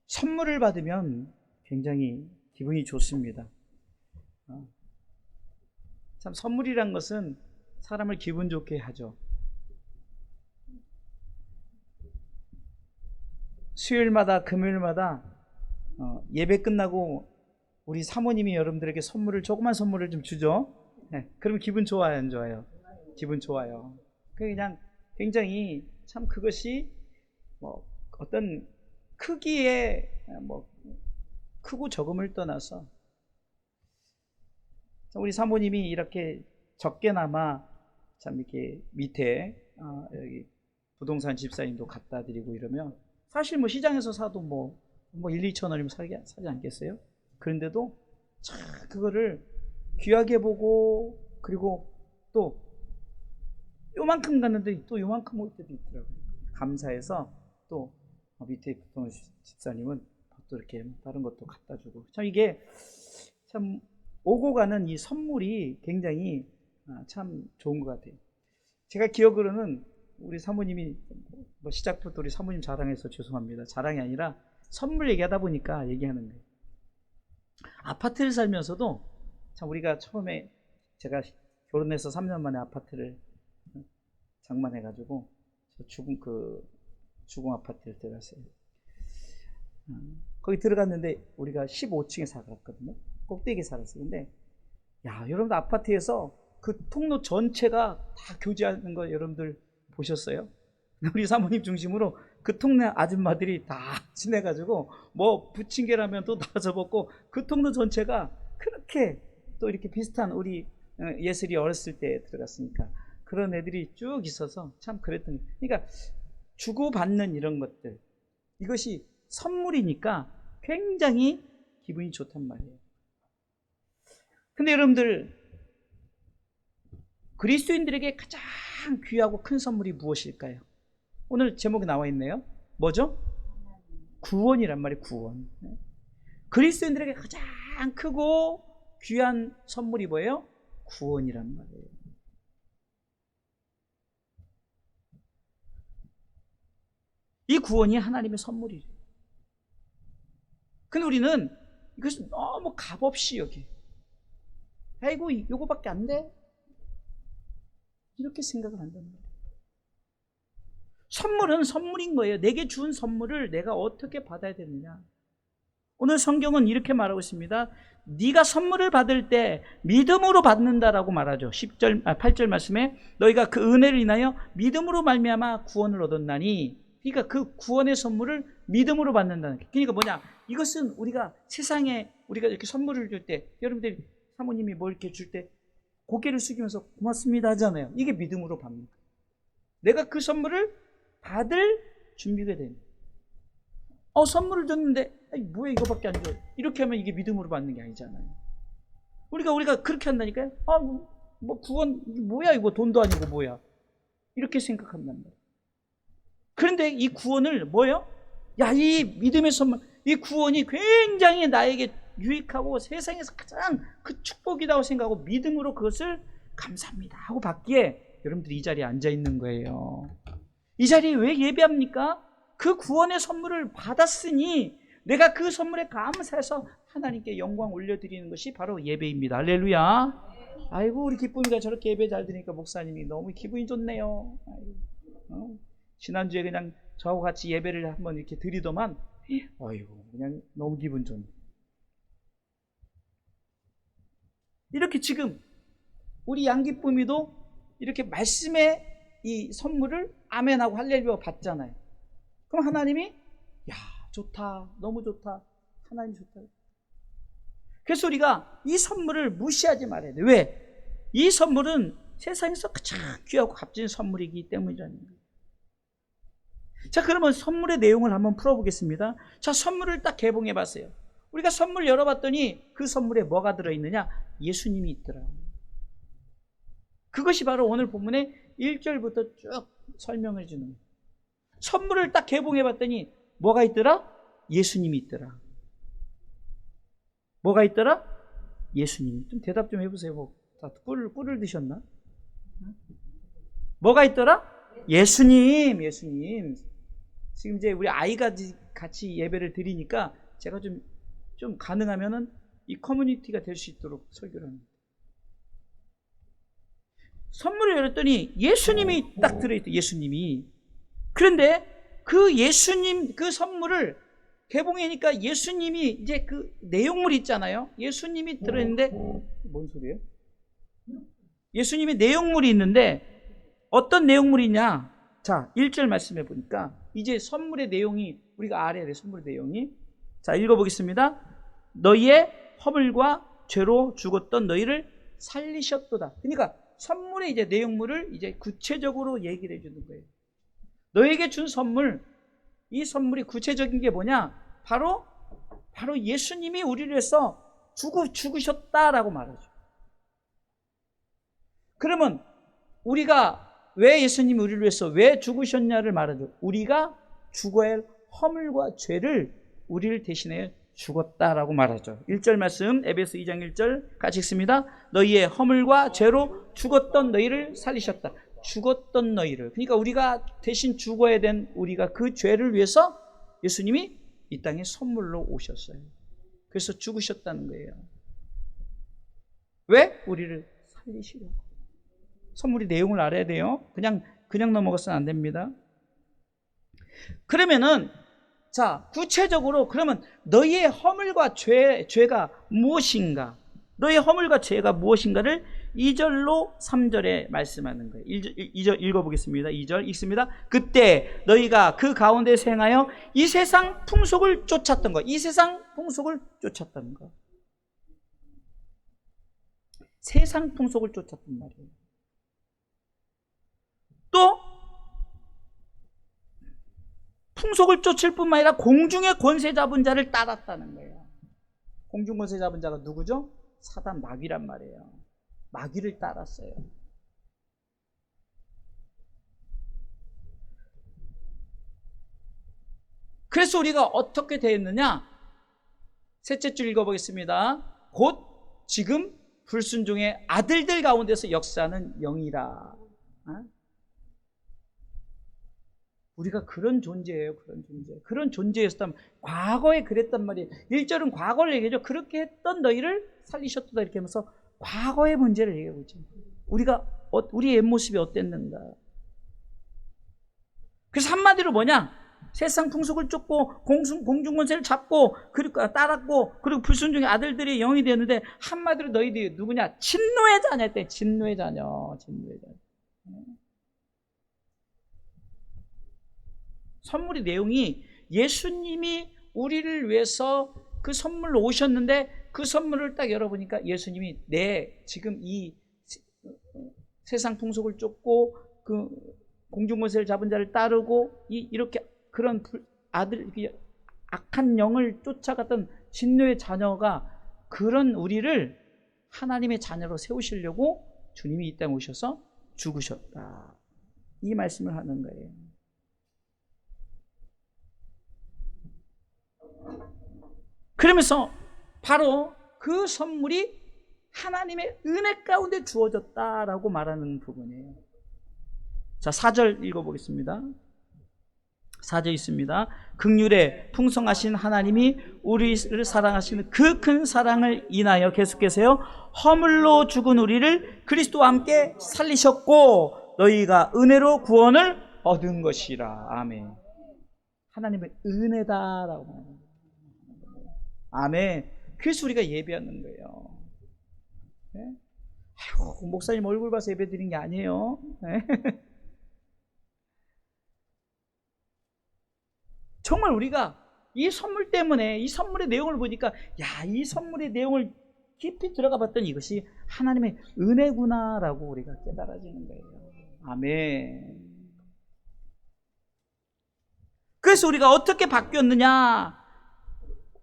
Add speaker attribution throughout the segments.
Speaker 1: 선물을 받으면 굉장히 기분이 좋습니다. 참 선물이란 것은 사람을 기분 좋게 하죠. 수요일마다 금요일마다 예배 끝나고 우리 사모님이 여러분들에게 조그만 선물을 좀 주죠. 네, 그러면 기분 좋아요, 안 좋아요? 기분 좋아요. 그냥 굉장히 참 그것이 뭐 어떤 크기에 뭐 크고 적음을 떠나서 우리 사모님이 이렇게 적게나마 참 이렇게 밑에 여기 부동산 집사님도 갖다 드리고 이러면 사실 뭐 시장에서 사도 뭐 1, 2천 원이면 사지 않겠어요? 그런데도 참 그거를 귀하게 보고, 그리고 또 요만큼 갔는데 또 요만큼 올 때도 있더라고요. 감사해서 또 밑에 부동산 집사님은 또 이렇게 다른 것도 갖다 주고, 참 이게 참 오고 가는 이 선물이 굉장히 참 좋은 것 같아요. 제가 기억으로는 우리 사모님이 뭐 시작부터 우리 사모님 자랑해서 죄송합니다. 자랑이 아니라 선물 얘기하다 보니까 얘기하는 거예요. 아파트를 살면서도 참 우리가 처음에 제가 결혼해서 3년 만에 아파트를 장만해가지고 주공 아파트를 들어갔어요. 거기 들어갔는데 우리가 15층에 살았거든요. 꼭대기에 살았어요. 근데 여러분들 아파트에서 그 통로 전체가 다 교제하는 거 여러분들 보셨어요? 우리 사모님 중심으로 그 통로 아줌마들이 다 지내가지고 뭐 부침개라면 또 다 접었고, 그 통로 전체가 그렇게 또 이렇게 비슷한, 우리 예슬이 어렸을 때 들어갔으니까 그런 애들이 쭉 있어서 참 그랬던 거예요. 그러니까 주고받는 이런 것들, 이것이 선물이니까 굉장히 기분이 좋단 말이에요. 근데 여러분들, 그리스도인들에게 가장 귀하고 큰 선물이 무엇일까요? 오늘 제목에 나와 있네요. 뭐죠? 구원이란 말이에요. 구원. 그리스도인들에게 가장 크고 귀한 선물이 뭐예요? 구원이란 말이에요. 이 구원이 하나님의 선물이에요. 근데 우리는 이것을 너무 값없이 여기, 아이고 요거밖에 안 돼? 이렇게 생각을 한단 말이에요. 선물은 선물인 거예요. 내게 준 선물을 내가 어떻게 받아야 되느냐. 오늘 성경은 이렇게 말하고 있습니다. 네가 선물을 받을 때 믿음으로 받는다라고 말하죠. 8절 말씀에 너희가 그 은혜를 인하여 믿음으로 말미암아 구원을 얻었나니, 그러니까 그 구원의 선물을 믿음으로 받는다는 게, 그러니까 뭐냐, 이것은 우리가 세상에 우리가 이렇게 선물을 줄 때, 여러분들이 사모님이 뭐 이렇게 줄 때 고개를 숙이면서 고맙습니다 하잖아요. 이게 믿음으로 받는 거예요. 내가 그 선물을 받을 준비가 됩니다. 선물을 줬는데 뭐야 이거밖에 안 줘, 이렇게 하면 이게 믿음으로 받는 게 아니잖아요. 우리가 그렇게 한다니까요. 뭐 구원 뭐야, 이거 돈도 아니고 뭐야, 이렇게 생각한단 말이에요. 그런데 이 구원을 뭐예요? 이 믿음의 선물, 이 구원이 굉장히 나에게 유익하고 세상에서 가장 그 축복이라고 생각하고 믿음으로 그것을 감사합니다 하고 받기에 여러분들이 이 자리에 앉아 있는 거예요. 이 자리에 왜 예배합니까? 그 구원의 선물을 받았으니 내가 그 선물에 감사해서 하나님께 영광 올려드리는 것이 바로 예배입니다. 할렐루야. 아이고 우리 기쁨이가 저렇게 예배 잘 드리니까 목사님이 너무 기분이 좋네요. 지난주에 그냥 저하고 같이 예배를 한번 이렇게 드리더만 아이고 그냥 너무 기분 좋네. 이렇게 지금 우리 양기쁨이도 이렇게 말씀의 이 선물을 아멘하고 할렐루야 받잖아요. 그럼 하나님이 좋다, 너무 좋다, 하나님 좋다. 그래서 우리가 이 선물을 무시하지 말아야 돼. 왜? 이 선물은 세상에서 가장 귀하고 값진 선물이기 때문이라는 거예요. 자, 그러면 선물의 내용을 한번 풀어보겠습니다. 자, 선물을 딱 개봉해 봤어요. 우리가 선물 열어봤더니 그 선물에 뭐가 들어있느냐? 예수님이 있더라. 그것이 바로 오늘 본문의 1절부터 쭉 설명해 주는 거예요. 선물을 딱 개봉해 봤더니 뭐가 있더라? 예수님이 있더라. 뭐가 있더라? 예수님. 좀 대답 좀 해보세요. 뭐 다 꿀을 드셨나? 뭐가 있더라? 예수님. 지금 이제 우리 아이가 같이 예배를 드리니까 제가 좀 가능하면은 이 커뮤니티가 될 수 있도록 설교를 합니다. 선물을 열었더니 예수님이 딱 들어있대, 예수님이. 그런데 그 예수님, 그 선물을 개봉하니까 예수님이 이제 그 내용물이 있잖아요. 예수님이 들어있는데, 뭔 소리예요? 예수님의 내용물이 있는데, 어떤 내용물이냐? 자, 1절 말씀해 보니까, 이제 선물의 내용이, 우리가 알아야 돼, 선물의 내용이. 자, 읽어보겠습니다. 너희의 허물과 죄로 죽었던 너희를 살리셨도다. 그러니까, 선물의 이제 내용물을 이제 구체적으로 얘기를 해주는 거예요. 너에게 준 선물, 이 선물이 구체적인 게 뭐냐? 바로 예수님이 우리를 위해서 죽으셨다라고 말하죠. 그러면 우리가 왜 예수님이 우리를 위해서 왜 죽으셨냐를 말하죠. 우리가 죽어야 할 허물과 죄를 우리를 대신해 죽었다라고 말하죠. 1절 말씀, 에베소 2장 1절 같이 읽습니다. 너희의 허물과 죄로 죽었던 너희를 살리셨다. 죽었던 너희를. 그러니까 우리가 대신 죽어야 된 우리가 그 죄를 위해서 예수님이 이 땅에 선물로 오셨어요. 그래서 죽으셨다는 거예요. 왜? 우리를 살리시려고. 선물의 내용을 알아야 돼요. 그냥 넘어가서는 안 됩니다. 그러면은 자, 구체적으로 그러면 너희의 허물과 죄가 무엇인가? 너희의 허물과 죄가 무엇인가를 2절로 3절에 말씀하는 거예요. 2절 읽어보겠습니다. 2절 읽습니다. 그때 너희가 그 가운데서 행하여 이 세상 풍속을 쫓았던 것. 이 세상 풍속을 쫓았던 것. 세상 풍속을 쫓았단 말이에요. 또 풍속을 쫓을 뿐만 아니라 공중의 권세 잡은 자를 따랐다는 거예요. 공중 권세 잡은 자가 누구죠? 사단 마귀란 말이에요. 마귀를 따랐어요. 그래서 우리가 어떻게 되었느냐? 셋째 줄 읽어보겠습니다. 곧 지금 불순종의 아들들 가운데서 역사하는 영이라. 우리가 그런 존재예요. 그런 존재였다면 과거에 그랬단 말이에요. 1절은 과거를 얘기하죠. 그렇게 했던 너희를 살리셨다 이렇게 하면서 과거의 문제를 얘기하고 있죠. 우리의 옛모습이 어땠는가. 그래서 한마디로 뭐냐? 세상 풍속을 쫓고 공중권세를 잡고 그리고 따랐고 그리고 불순종의 아들들이 영이 되었는데 한마디로 너희들이 누구냐? 진노의 자녀였대. 진노의 자녀. 선물의 내용이 예수님이 우리를 위해서 그 선물로 오셨는데 그 선물을 딱 열어보니까 예수님이 지금 이 세상 풍속을 쫓고 그 공중권세를 잡은 자를 따르고 이렇게 그런 악한 영을 쫓아갔던 진노의 자녀가 그런 우리를 하나님의 자녀로 세우시려고 주님이 이 땅에 오셔서 죽으셨다. 이 말씀을 하는 거예요. 그러면서 바로 그 선물이 하나님의 은혜 가운데 주어졌다라고 말하는 부분이에요. 자, 4절 읽어보겠습니다. 4절 있습니다. 긍휼에 풍성하신 하나님이 우리를 사랑하시는 그 큰 사랑을 인하여 계속해서요 허물로 죽은 우리를 그리스도와 함께 살리셨고 너희가 은혜로 구원을 얻은 것이라. 아멘. 하나님의 은혜다라고 말합니다. 아멘. 그래서 우리가 예배하는 거예요. 네? 아이고, 목사님 얼굴 봐서 예배 드린 게 아니에요. 네? 정말 우리가 이 선물 때문에 이 선물의 내용을 보니까 이 선물의 내용을 깊이 들어가 봤더니 이것이 하나님의 은혜구나라고 우리가 깨달아지는 거예요. 아멘. 그래서 우리가 어떻게 바뀌었느냐?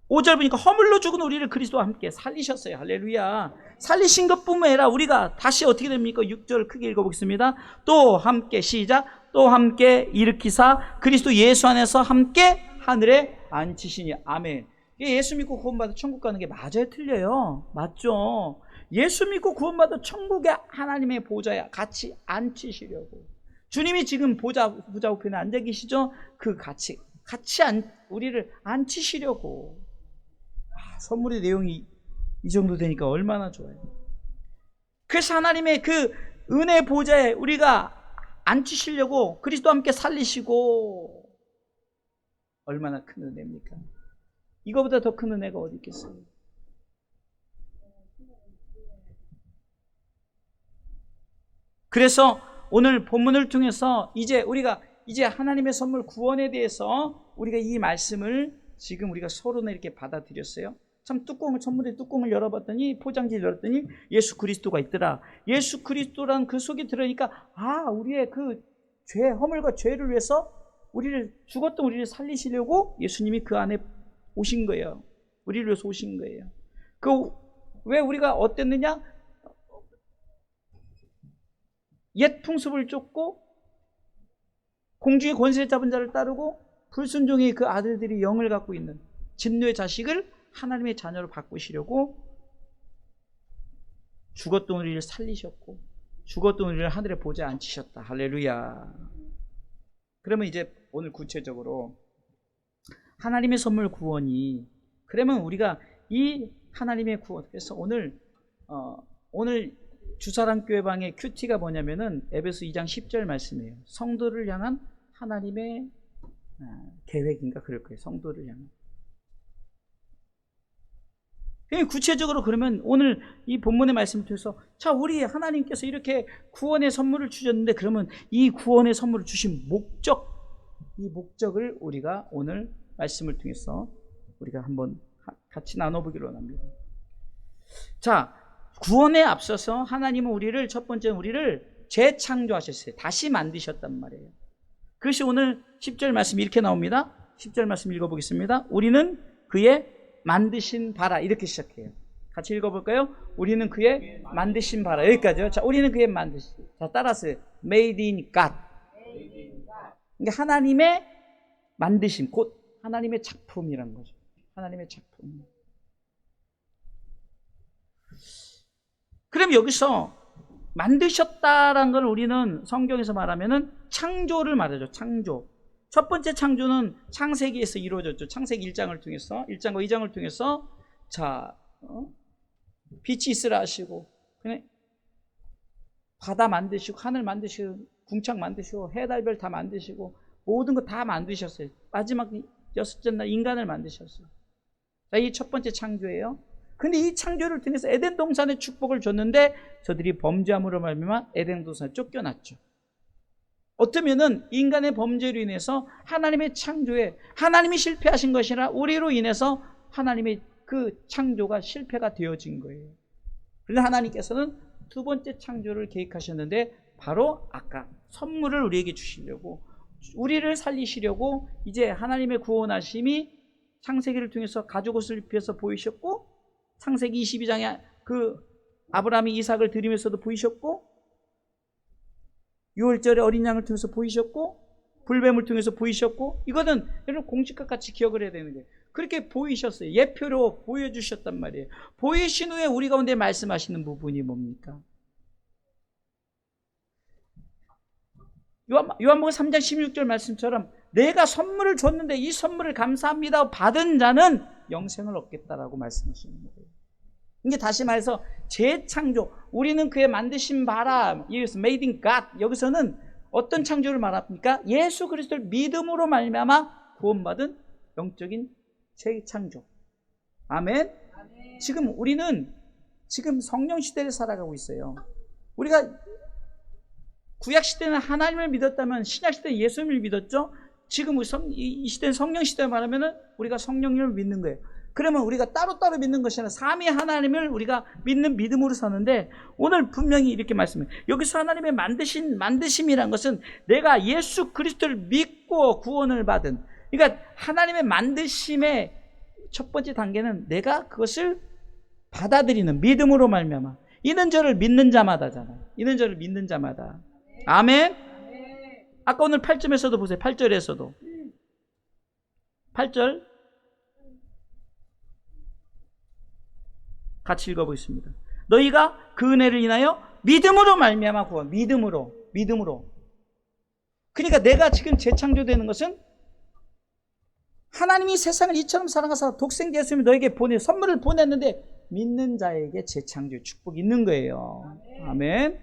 Speaker 1: 5절 보니까 허물로 죽은 우리를 그리스도와 함께 살리셨어요. 할렐루야. 살리신 것뿐만 아니라 우리가 다시 어떻게 됩니까? 6절 크게 읽어보겠습니다. 또 함께 시작. 또 함께 일으키사 그리스도 예수 안에서 함께 하늘에 앉히시니. 아멘. 예수 믿고 구원받아 천국 가는 게 맞아요? 틀려요? 맞죠? 예수 믿고 구원받아 천국의 하나님의 보좌에 같이 앉히시려고. 주님이 지금 보좌 우편에 앉아 계시죠? 그 같이 같이 우리를 앉히시려고. 선물의 내용이 이 정도 되니까 얼마나 좋아요. 그래서 하나님의 그 은혜 보좌에 우리가 앉히시려고 그리스도와 함께 살리시고, 얼마나 큰 은혜입니까? 이거보다 더 큰 은혜가 어디 있겠어요? 그래서 오늘 본문을 통해서 이제 하나님의 선물 구원에 대해서 우리가 이 말씀을 지금 우리가 서로 이렇게 받아들였어요. 참 선물의 뚜껑을 열어봤더니, 포장지를 열었더니 예수 그리스도가 있더라. 예수 그리스도란 그 속에 들으니까 우리의 그 허물과 죄를 위해서 죽었던 우리를 살리시려고 예수님이 그 안에 오신 거예요. 우리를 위해서 오신 거예요. 왜 우리가 어땠느냐? 옛 풍습을 쫓고 공중의 권세 잡은 자를 따르고 불순종의 그 아들들이 영을 갖고 있는 진노의 자식을 하나님의 자녀로 바꾸시려고 죽었던 우리를 살리셨고, 죽었던 우리를 하늘에 보좌에 앉히셨다. 할렐루야. 그러면 이제 오늘 구체적으로 하나님의 선물 구원이, 그러면 우리가 이 하나님의 구원, 그래서 오늘 주사랑교회방의 큐티가 뭐냐면은 에베소 2장 10절 말씀이에요. 성도를 향한 하나님의 계획인가 그럴 거예요. 성도를 향한. 구체적으로 그러면 오늘 이 본문의 말씀을 통해서, 자, 우리 하나님께서 이렇게 구원의 선물을 주셨는데, 그러면 이 구원의 선물을 주신 이 목적을 우리가 오늘 말씀을 통해서 우리가 한번 같이 나눠보기로 합니다. 자, 구원에 앞서서 하나님은 첫 번째 우리를 재창조하셨어요. 다시 만드셨단 말이에요. 그것이 오늘 10절 말씀이 이렇게 나옵니다. 10절 말씀 읽어보겠습니다. 우리는 그의 만드신 바라. 이렇게 시작해요. 같이 읽어볼까요? 우리는 그의 만드신 바라. 여기까지요. 자, 우리는 그의 자, 따라서 made in God. 그러니까 하나님의 만드심, 곧 하나님의 작품이라는 거죠. 하나님의 작품. 그럼 여기서 만드셨다라는 걸 우리는 성경에서 말하면은 창조를 말하죠. 창조. 첫 번째 창조는 창세기에서 이루어졌죠. 창세기 1장을 통해서, 1장과 2장을 통해서, 자, 빛이 있으라 하시고, 바다 만드시고, 하늘 만드시고, 궁창 만드시고, 해, 달, 별 다 만드시고, 모든 거 다 만드셨어요. 마지막 6째 날 인간을 만드셨어요. 자, 이 첫 번째 창조예요. 근데 이 창조를 통해서 에덴 동산의 축복을 줬는데, 저들이 범죄함으로 말미암아 에덴 동산에 쫓겨났죠. 어쩌면은 인간의 범죄로 인해서 하나님의 창조에 하나님이 실패하신 것이라 우리로 인해서 하나님의 그 창조가 실패가 되어진 거예요. 그런데 하나님께서는 두 번째 창조를 계획하셨는데, 바로 아까 선물을 우리에게 주시려고, 우리를 살리시려고 이제 하나님의 구원하심이 창세기를 통해서 가죽옷을 입혀서 보이셨고, 창세기 22장에 그 아브라함이 이삭을 드리면서도 보이셨고, 6월절에 어린 양을 통해서 보이셨고, 불뱀을 통해서 보이셨고, 이거는 여러분 공식과 같이 기억을 해야 되는 거예요. 그렇게 보이셨어요. 예표로 보여주셨단 말이에요. 보이신 후에 우리 가운데 말씀하시는 부분이 뭡니까? 요한복음 3장 16절 말씀처럼 내가 선물을 줬는데 이 선물을 감사합니다 받은 자는 영생을 얻겠다라고 말씀하시는 거예요. 이게 다시 말해서 재창조, 우리는 그의 만드신 바라, made in God. 여기서는 어떤 창조를 말합니까? 예수 그리스도를 믿음으로 말미암아 구원받은 영적인 재창조. 아멘. 지금 우리는 성령 시대를 살아가고 있어요. 우리가 구약 시대는 하나님을 믿었다면 신약 시대는 예수님을 믿었죠. 지금 이 시대는 성령 시대를 말하면은 우리가 성령님을 믿는 거예요. 그러면 우리가 따로따로 믿는 것이 아니라 삼위 하나님을 우리가 믿는 믿음으로 사는데, 오늘 분명히 이렇게 말씀해요. 여기서 하나님의 만드심이란 것은 내가 예수 그리스도를 믿고 구원을 받은, 그러니까 하나님의 만드심의 첫 번째 단계는 내가 그것을 받아들이는 믿음으로 말미암아. 이는 저를 믿는 자마다잖아요. 이는 저를 믿는 자마다. 아멘. 아까 오늘 8절에서도 보세요. 8절에서도 8절 같이 읽어보겠습니다. 너희가 그 은혜를 인하여 믿음으로 말미암아 구원. 믿음으로. 그러니까 내가 지금 재창조되는 것은 하나님이 세상을 이처럼 사랑하사 독생자 예수님을 너에게 선물을 보냈는데 믿는 자에게 재창조의 축복이 있는 거예요. 아멘.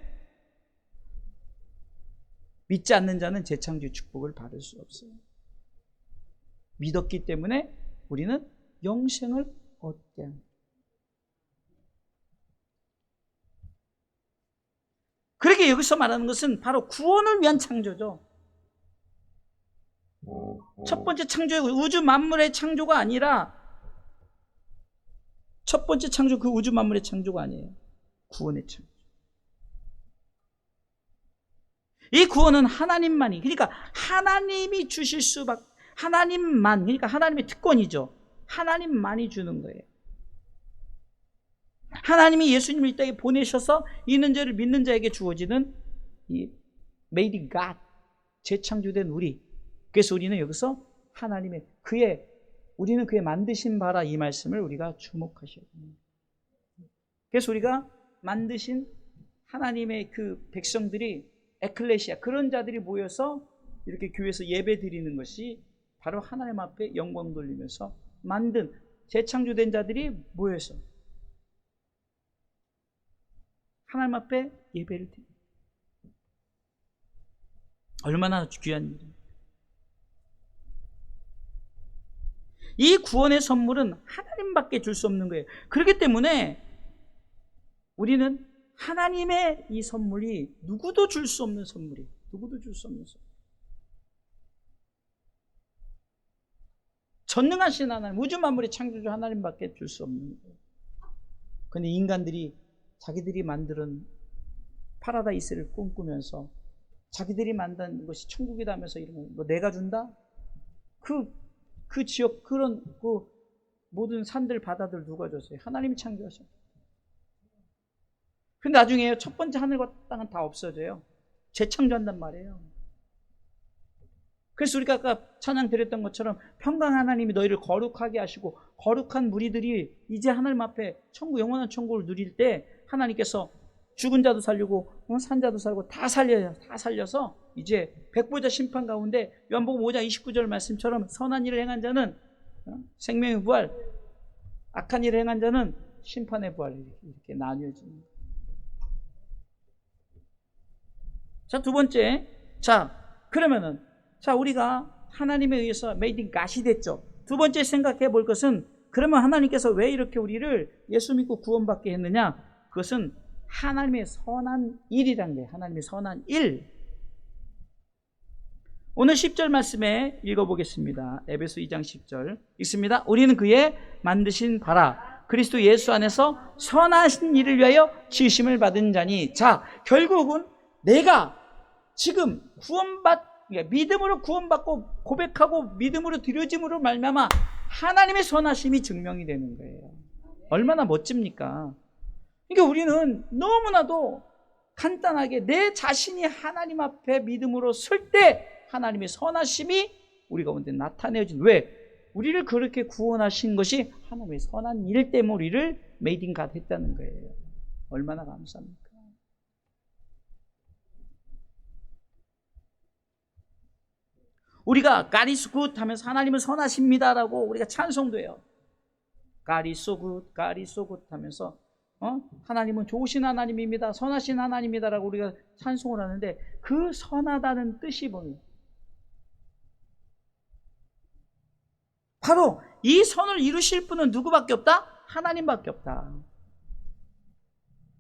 Speaker 1: 믿지 않는 자는 재창조의 축복을 받을 수 없어요. 믿었기 때문에 우리는 영생을 얻게 합니다. 그러게 여기서 말하는 것은 바로 구원을 위한 창조죠. 첫 번째 창조의 우주 만물의 창조가 아니라, 첫 번째 창조, 그 우주 만물의 창조가 아니에요. 구원의 창조. 이 구원은 하나님만이, 그러니까 하나님이 주실 수밖에, 하나님만, 그러니까 하나님의 특권이죠. 하나님만이 주는 거예요. 하나님이 예수님을 이 땅에 보내셔서 있는 죄를 믿는 자에게 주어지는 이 made in God, 재창조된 우리. 그래서 우리는 여기서 하나님의, 우리는 그의 만드신 바라, 이 말씀을 우리가 주목하셔야 됩니다. 그래서 우리가 만드신 하나님의 그 백성들이, 에클레시아, 그런 자들이 모여서 이렇게 교회에서 예배 드리는 것이 바로 하나님 앞에 영광 돌리면서 만든, 재창조된 자들이 모여서 하나님 앞에 예배를 드립니다. 얼마나 귀한 일입니다. 이 구원의 선물은 하나님밖에 줄 수 없는 거예요. 그렇기 때문에 우리는 하나님의 이 선물이 누구도 줄 수 없는 선물이에요. 누구도 줄 수 없는 선물. 전능하신 하나님, 우주 만물의 창조주 하나님밖에 줄 수 없는 거예요. 그런데 인간들이 자기들이 만든 파라다이스를 꿈꾸면서 자기들이 만든 것이 천국이다 하면서 이러면 뭐 내가 준다? 그 지역, 그런 그 모든 산들 바다들 누가 줬어요? 하나님이 창조하셨어요. 근데 나중에 첫 번째 하늘과 땅은 다 없어져요. 재창조한단 말이에요. 그래서 우리가 아까 찬양 드렸던 것처럼 평강 하나님이 너희를 거룩하게 하시고, 거룩한 무리들이 이제 하나님 앞에 천국, 영원한 천국을 누릴 때 하나님께서 죽은 자도 살리고 산 자도 살고 다 살려서 이제 백보자 심판 가운데 요한복음 5장 29절 말씀처럼 선한 일을 행한 자는 생명의 부활, 악한 일을 행한 자는 심판의 부활, 이렇게 나뉘어집니다. 자, 두 번째. 그러면은 우리가 하나님에 의해서 made in God이 됐죠. 두 번째 생각해 볼 것은, 그러면 하나님께서 왜 이렇게 우리를 예수 믿고 구원받게 했느냐? 그것은 하나님의 선한 일이라는 거예요. 하나님의 선한 일. 오늘 10절 말씀에 읽어보겠습니다. 에베소 2장 10절 읽습니다. 우리는 그의 만드신 바라 그리스도 예수 안에서 선하신 일을 위하여 지으심을 받은 자니. 자, 결국은 내가 지금 믿음으로 구원받고 고백하고 믿음으로 드려짐으로 말미암아 하나님의 선하심이 증명이 되는 거예요. 얼마나 멋집니까? 그러니까 우리는 너무나도 간단하게 내 자신이 하나님 앞에 믿음으로 설 때 하나님의 선하심이 우리 가운데 나타내어진. 왜? 우리를 그렇게 구원하신 것이 하나님의 선한 일 때문에 우리를 made in God 했다는 거예요. 얼마나 감사합니까? 우리가 God is good 하면서 하나님은 선하십니다라고 우리가 찬송도 해요. God is so good, God is so good 하면서 하나님은 좋으신 하나님입니다, 선하신 하나님이다라고 우리가 찬송을 하는데, 그 선하다는 뜻이 뭐예요? 바로 이 선을 이루실 분은 누구밖에 없다? 하나님밖에 없다.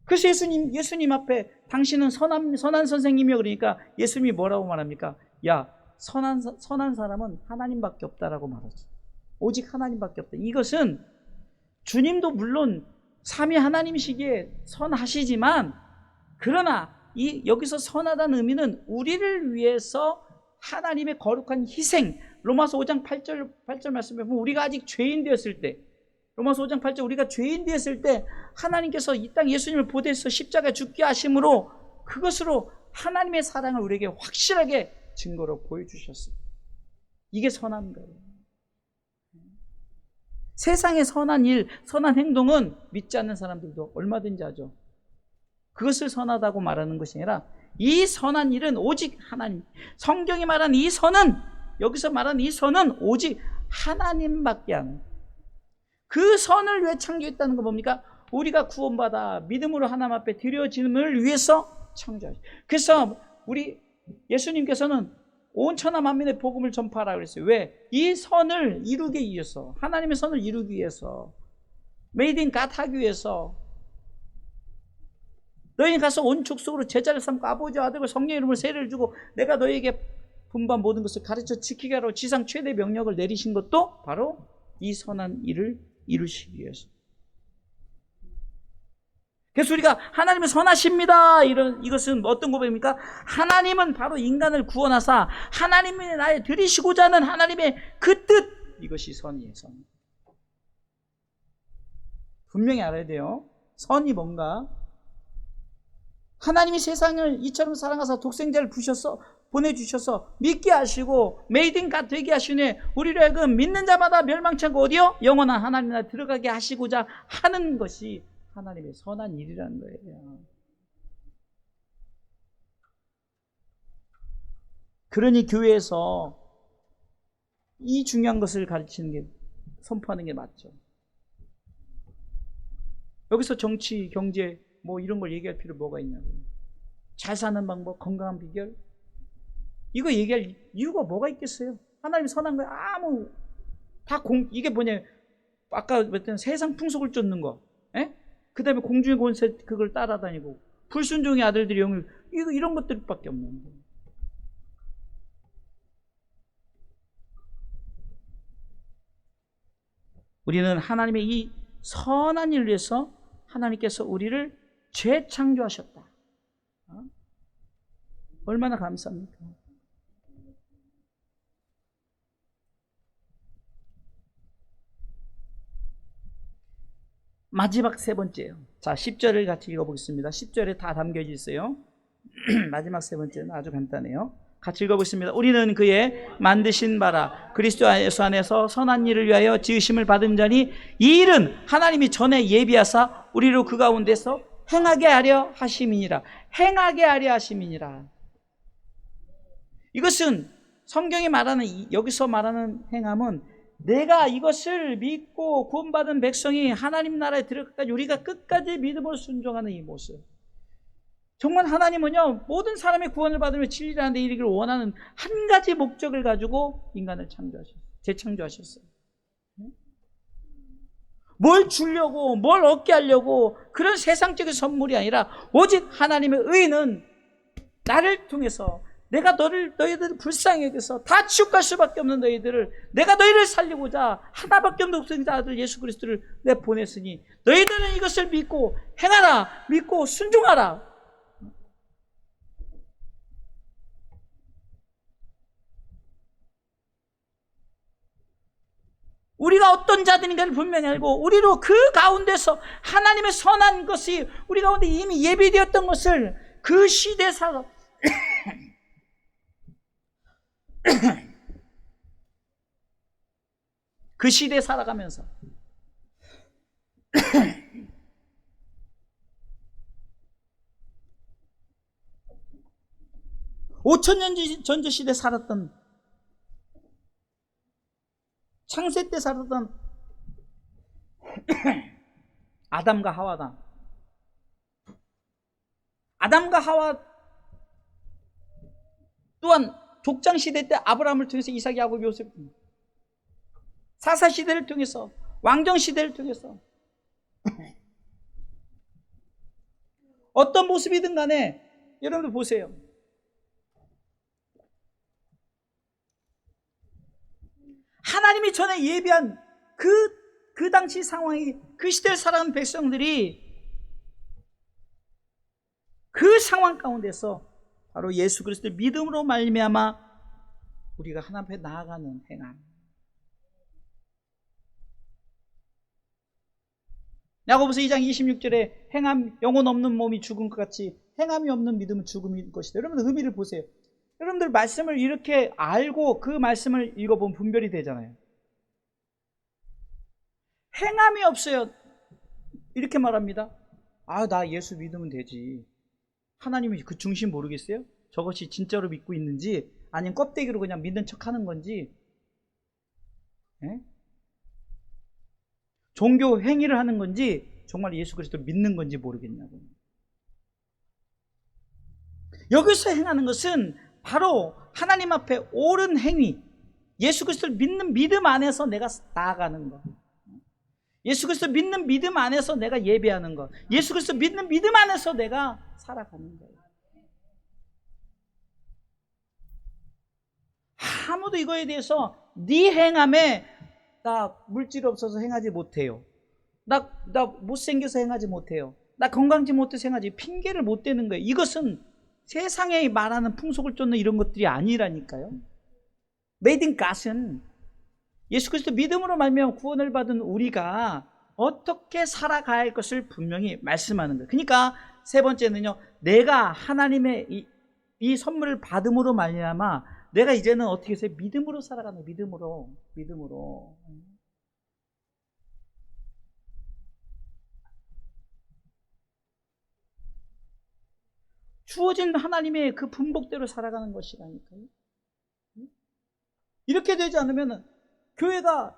Speaker 1: 그래서 예수님 앞에 당신은 선한 선생님이요, 그러니까 예수님이 뭐라고 말합니까? 야, 선한 사람은 하나님밖에 없다라고 말하죠. 오직 하나님밖에 없다. 이것은 주님도 물론 삼위 하나님이시기에 선하시지만, 그러나 여기서 선하다는 의미는 우리를 위해서 하나님의 거룩한 희생, 로마서 5장 8절 말씀에 보면 우리가 아직 죄인 되었을 때, 로마서 5장 8절, 우리가 죄인 되었을 때 하나님께서 이 땅 예수님을 보내서 십자가에 죽게 하심으로 그것으로 하나님의 사랑을 우리에게 확실하게 증거로 보여주셨어요. 이게 선한 거예요. 세상의 선한 일, 선한 행동은 믿지 않는 사람들도 얼마든지 하죠. 그것을 선하다고 말하는 것이 아니라 이 선한 일은 오직 하나님, 성경이 말하는 이 선은, 여기서 말하는 이 선은 오직 하나님밖에 안. 그 선을 왜 창조했다는 거 뭡니까? 우리가 구원받아 믿음으로 하나님 앞에 드려짐을 위해서 창조하셨어요. 그래서 우리 예수님께서는 온 천하 만민의 복음을 전파하라 그랬어요. 왜? 이 선을 이루기 위해서, 하나님의 선을 이루기 위해서, 메이드 인 갓 하기 위해서. 너희는 가서 온 족속으로 제자를 삼고 아버지와 아들과 성령의 이름으로 세례를 주고 내가 너희에게 분반 모든 것을 가르쳐 지키게 하라고 지상 최대 명령을 내리신 것도 바로 이 선한 일을 이루시기 위해서. 그래서 우리가 하나님은 선하십니다, 이것은 어떤 고백입니까? 하나님은 바로 인간을 구원하사 하나님이 나의 드리시고자 하는 하나님의 그 뜻, 이것이 선이에요. 선. 분명히 알아야 돼요. 선이 뭔가? 하나님이 세상을 이처럼 사랑하사 독생자를 보내주셔서 믿게 하시고 메이드 인 갓 되게 하시네. 우리를 하여금 믿는 자마다 멸망치 않고 어디요? 영원한 하나님 나라 들어가게 하시고자 하는 것이 하나님의 선한 일이라는 거예요. 그러니 교회에서 이 중요한 것을 가르치는 게, 선포하는 게 맞죠. 여기서 정치, 경제 뭐 이런 걸 얘기할 필요 뭐가 있냐고요. 잘 사는 방법, 건강한 비결, 이거 얘기할 이유가 뭐가 있겠어요? 하나님이 선한 거예요. 이게 뭐냐, 아까 말했던 세상 풍속을 쫓는 거, 그 다음에 공중의 권세 그걸 따라다니고 불순종의 아들들이 영을, 이런 것들밖에 없는데. 우리는 하나님의 이 선한 일을 위해서 하나님께서 우리를 재창조하셨다. 얼마나 감사합니까? 마지막 세 번째요. 자, 10절을 같이 읽어보겠습니다. 10절에 다 담겨져 있어요. 마지막 세 번째는 아주 간단해요. 같이 읽어보겠습니다. 우리는 그의 만드신 바라 그리스도 예수 안에서 선한 일을 위하여 지으심을 받은 자니 이 일은 하나님이 전에 예비하사 우리로 그 가운데서 행하게 하려 하심이니라. 행하게 하려 하심이니라. 이것은 성경이 말하는, 여기서 말하는 행함은 내가 이것을 믿고 구원받은 백성이 하나님 나라에 들어가까지 우리가 끝까지 믿음으로 순종하는 이 모습. 정말 하나님은요, 모든 사람의 구원을 받으며 진리라는 데 이르기를 원하는 한 가지 목적을 가지고 인간을 재창조하셨어요. 뭘 주려고, 뭘 얻게 하려고, 그런 세상적인 선물이 아니라 오직 하나님의 의는 나를 통해서, 내가 너희들을 불쌍히 여겨서 다 지옥갈 수밖에 없는 너희들을, 내가 너희를 살리고자 하나밖에 없는 독생자 아들 예수 그리스도를 내 보냈으니 너희들은 이것을 믿고 행하라, 믿고 순종하라. 우리가 어떤 자들인가를 분명히 알고 우리로 그 가운데서 하나님의 선한 것이 우리 가운데 이미 예비되었던 것을 그 시대에 살아 그 시대에 살아가면서 5000년 전주 시대에 살았던, 창세 때 살았던 아담과 하와다. 아담과 하와 또한 족장 시대 때 아브라함을 통해서 이삭, 야곱, 요셉, 사사 시대를 통해서, 왕정 시대를 통해서 어떤 모습이든 간에 여러분들 보세요. 하나님이 전에 예비한 그 당시 상황이, 그 시대를 살아가는 백성들이 그 상황 가운데서 바로 예수 그리스도의 믿음으로 말미암아 우리가 하나님 앞에 나아가는 행함. 야고보서 2장 26절에 행함, 영혼 없는 몸이 죽은 것 같이 행함이 없는 믿음은 죽음일 것이다. 여러분들 의미를 보세요. 여러분들 말씀을 이렇게 알고 그 말씀을 읽어보면 분별이 되잖아요. 행함이 없어요. 이렇게 말합니다. 나 예수 믿으면 되지. 하나님이 그 중심 모르겠어요? 저것이 진짜로 믿고 있는지 아니면 껍데기로 그냥 믿는 척 하는 건지. 예? 종교 행위를 하는 건지 정말 예수 그리스도를 믿는 건지 모르겠냐고. 여기서 행하는 것은 바로 하나님 앞에 옳은 행위, 예수 그리스도를 믿는 믿음 안에서 내가 나아가는 것, 예수 그리스도 믿는 믿음 안에서 내가 예배하는 것, 예수 그리스도 믿는 믿음 안에서 내가 살아가는 거예요. 아무도 이거에 대해서 네 행함에 나 물질 없어서 행하지 못해요, 나 못생겨서 행하지 못해요, 나 건강지 못해서 행하지, 핑계를 못 대는 거예요. 이것은 세상에 말하는 풍속을 쫓는 이런 것들이 아니라니까요. Made in God은 예수 그리스도 믿음으로 말미암아 구원을 받은 우리가 어떻게 살아가야 할 것을 분명히 말씀하는 거예요. 그러니까 세 번째는요, 내가 하나님의 이 선물을 받음으로 말미암아 내가 이제는 어떻게 해서 믿음으로 살아가는, 믿음으로. 주어진 하나님의 그 분복대로 살아가는 것이라니까요. 이렇게 되지 않으면 교회가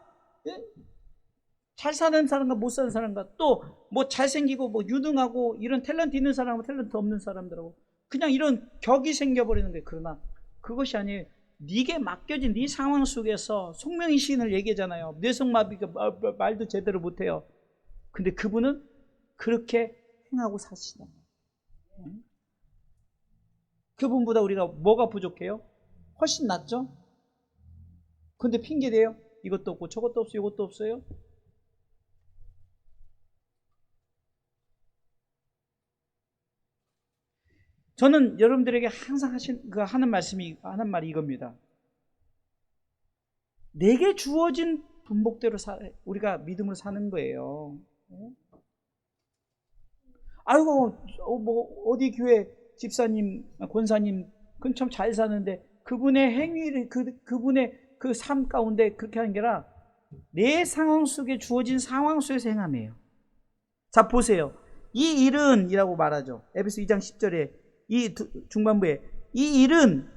Speaker 1: 잘 사는 사람과 못 사는 사람과 또 뭐 잘생기고 뭐 유능하고 이런 탤런트 있는 사람하고 탤런트 없는 사람들하고 그냥 이런 격이 생겨버리는 거예요. 그러나 그것이 아니에요. 네게 맡겨진 네 상황 속에서 송명희 시인을 얘기하잖아요. 뇌성마비가 말도 제대로 못해요. 근데 그분은 그렇게 행하고 사시다. 그분보다 우리가 뭐가 부족해요? 훨씬 낫죠? 근데 핑계대요. 이것도 없고 저것도 없어요, 이것도 없어요. 저는 여러분들에게 항상 하는 말이 이겁니다. 내게 주어진 분복대로 우리가 믿음으로 사는 거예요. 아이고, 뭐 어디 교회 집사님, 권사님 그건 참 잘 사는데 그분의 행위를 그분의 그 삶 가운데 그렇게 하는 게 아니라 내 상황 속에 주어진 상황 속에서 행함이에요. 자, 보세요. 이 일은 이라고 말하죠. 에베소 2장 10절에 이 중반부에 이 일은,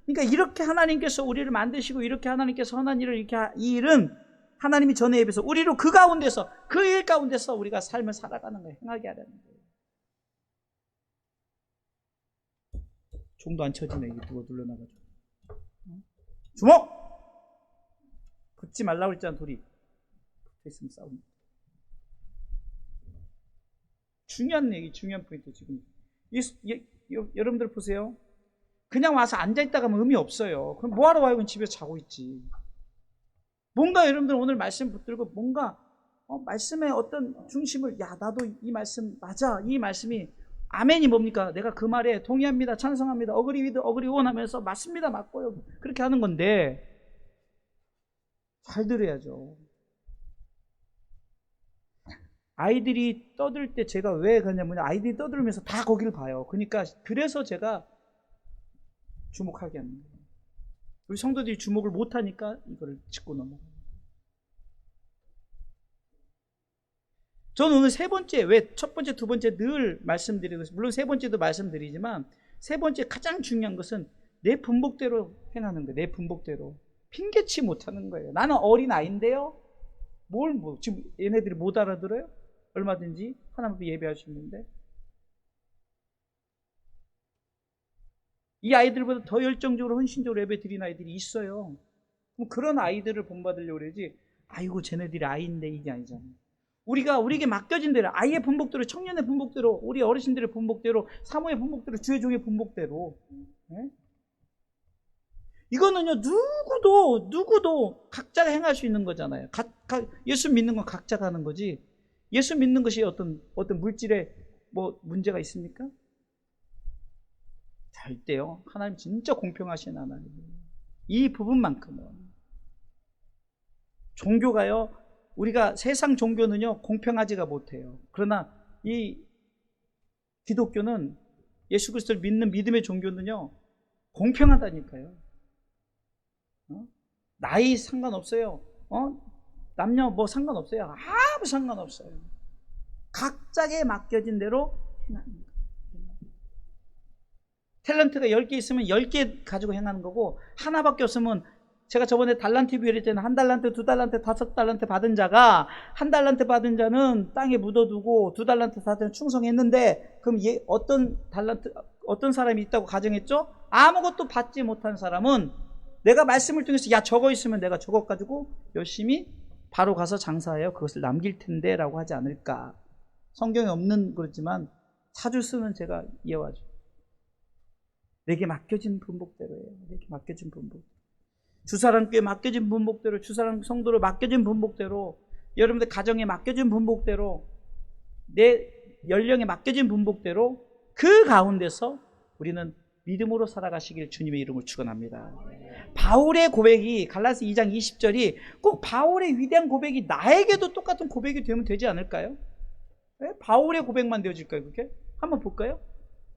Speaker 1: 그러니까 이렇게 하나님께서 우리를 만드시고 이렇게 하나님께서 선한 일을 이렇게 이 일은 하나님이 전에 예배해서 우리로 그 가운데서 그 일 가운데서 우리가 삶을 살아가는 거예요. 행하게 하려는 거예요. 종도 안 쳐지네. 이게 누가 눌러놔가지고. 주먹! 붙지 말라고 했잖아. 둘이 붙어있으면 싸웁니다. 중요한 얘기, 중요한 포인트. 지금 여러분들 보세요. 그냥 와서 앉아있다가 하면 의미 없어요. 그럼 뭐하러 와요? 그냥 집에서 자고 있지. 뭔가 여러분들 오늘 말씀 붙들고 뭔가 말씀의 어떤 중심을, 야, 나도 이 말씀 맞아, 이 말씀이 아멘이 뭡니까? 내가 그 말에 동의합니다, 찬성합니다, 어그리 위드 어그리 원 하면서 맞습니다, 맞고요, 그렇게 하는 건데 잘 들어야죠. 아이들이 떠들 때 제가 왜 그러냐면 아이들이 떠들면서 다 거기를 봐요. 그러니까 그래서 제가 주목하게 하는 거예요. 우리 성도들이 주목을 못하니까 이거를 짚고 넘어가요. 저는 오늘 세 번째, 왜 첫 번째, 두 번째 늘 말씀드리고, 물론 세 번째도 말씀드리지만 세 번째 가장 중요한 것은 내 분복대로 행하는 거예요. 내 분복대로. 핑계치 못하는 거예요. 나는 어린아이인데요. 지금 얘네들이 못 알아들어요? 얼마든지 하나님 앞에 예배할 수 있는데. 이 아이들보다 더 열정적으로 헌신적으로 예배 드린 아이들이 있어요. 그럼 그런 아이들을 본받으려고 그러지, 아이고 쟤네들이 아이인데, 이게 아니잖아요. 우리에게 맡겨진 대로, 아이의 분복대로, 청년의 분복대로, 우리 어르신들의 분복대로, 사모의 분복대로, 주의 종의 분복대로. 네? 이거는요, 누구도 각자가 행할 수 있는 거잖아요. 예수 믿는 건 각자가 하는 거지. 예수 믿는 것이 어떤 물질에 뭐 문제가 있습니까? 절대요. 하나님 진짜 공평하신 하나님이에요. 이 부분만큼은. 종교가요, 우리가 세상 종교는요 공평하지가 못해요. 그러나 이 기독교는, 예수 그리스도를 믿는 믿음의 종교는요 공평하다니까요. 나이 상관없어요. 남녀 뭐 상관없어요. 아무 상관없어요. 각자에게 맡겨진 대로 행하는 거예요. 탤런트가 10개 있으면 10개 가지고 행하는 거고, 하나밖에 없으면 제가 저번에 달란트 비율했잖아요. 한 달란트, 두 달란트, 다섯 달란트 받은 자가 한 달란트 받은 자는 땅에 묻어두고 두 달란트 받은 자는 충성했는데 그럼 어떤 사람이 있다고 가정했죠? 아무것도 받지 못한 사람은 내가 말씀을 통해서 야 저거 있으면 내가 저거 가지고 열심히 바로 가서 장사하여 그것을 남길 텐데 라고 하지 않을까. 성경에 없는 그렇지만 사주 쓰는 제가 이해하죠. 내게 맡겨진 분복대로예요. 내게 맡겨진 분복. 주사랑교에 맡겨진 분복대로, 주사랑 성도로 맡겨진 분복대로, 여러분들 가정에 맡겨진 분복대로, 내 연령에 맡겨진 분복대로 그 가운데서 우리는 믿음으로 살아가시길 주님의 이름으로 축원합니다. 바울의 고백이 갈라디아 2장 20절이 꼭 바울의 위대한 고백이 나에게도 똑같은 고백이 되면 되지 않을까요? 네? 바울의 고백만 되어질까요? 그렇게? 한번 볼까요?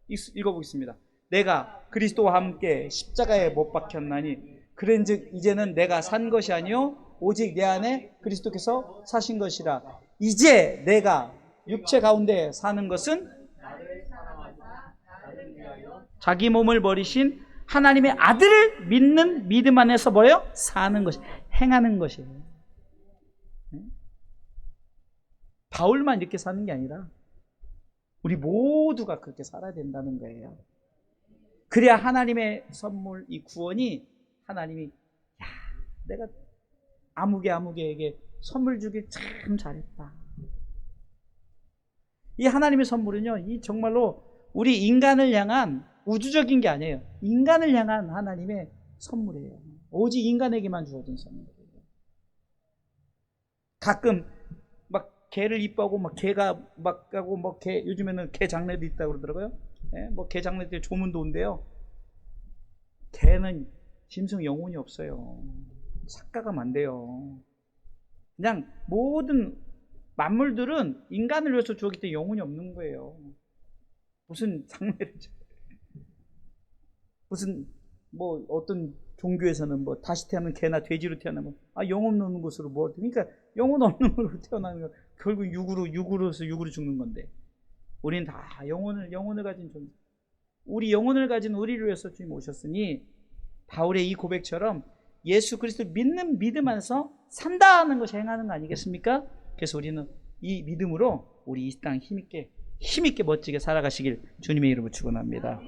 Speaker 1: 읽어보겠습니다. 내가 그리스도와 함께 십자가에 못 박혔나니 그런즉 이제는 내가 산 것이 아니요 오직 내 안에 그리스도께서 사신 것이라. 이제 내가 육체 가운데 사는 것은 자기 몸을 버리신 하나님의 아들을 믿는 믿음 안에서 뭐예요? 사는 것이, 행하는 것이에요. 바울만 이렇게 사는 게 아니라 우리 모두가 그렇게 살아야 된다는 거예요. 그래야 하나님의 선물, 이 구원이 하나님이 야, 내가 아무개에게 선물 주길 참 잘했다. 이 하나님의 선물은요, 이 정말로 우리 인간을 향한 우주적인 게 아니에요. 인간을 향한 하나님의 선물이에요. 오직 인간에게만 주어진 선물이에요. 가끔 막 개를 이뻐하고 막 개가 막 가고 뭐 개 요즘에는 개 장례도 있다고 그러더라고요. 예? 뭐 개 장례 때 조문도 온대요. 개는 짐승 영혼이 없어요. 착각하면 안 돼요. 그냥 모든 만물들은 인간을 위해서 주었기 때문에 영혼이 없는 거예요. 무슨 장례를 무슨 뭐 어떤 종교에서는 뭐 다시 태어나면 개나 돼지로 태어나면 영혼 없는 것으로 뭐 그러니까 영혼 없는 걸로 태어나는 거 결국 육으로서 육으로 죽는 건데 우리는 다 영혼을 가진 존재. 우리 영혼을 가진 우리를 위해서 주님 오셨으니 바울의 이 고백처럼 예수 그리스도를 믿는 믿음 안에서 산다는 것이 행하는 거 아니겠습니까? 그래서 우리는 이 믿음으로 우리 이 땅 힘있게 멋지게 살아가시길 주님의 이름으로 축원합니다.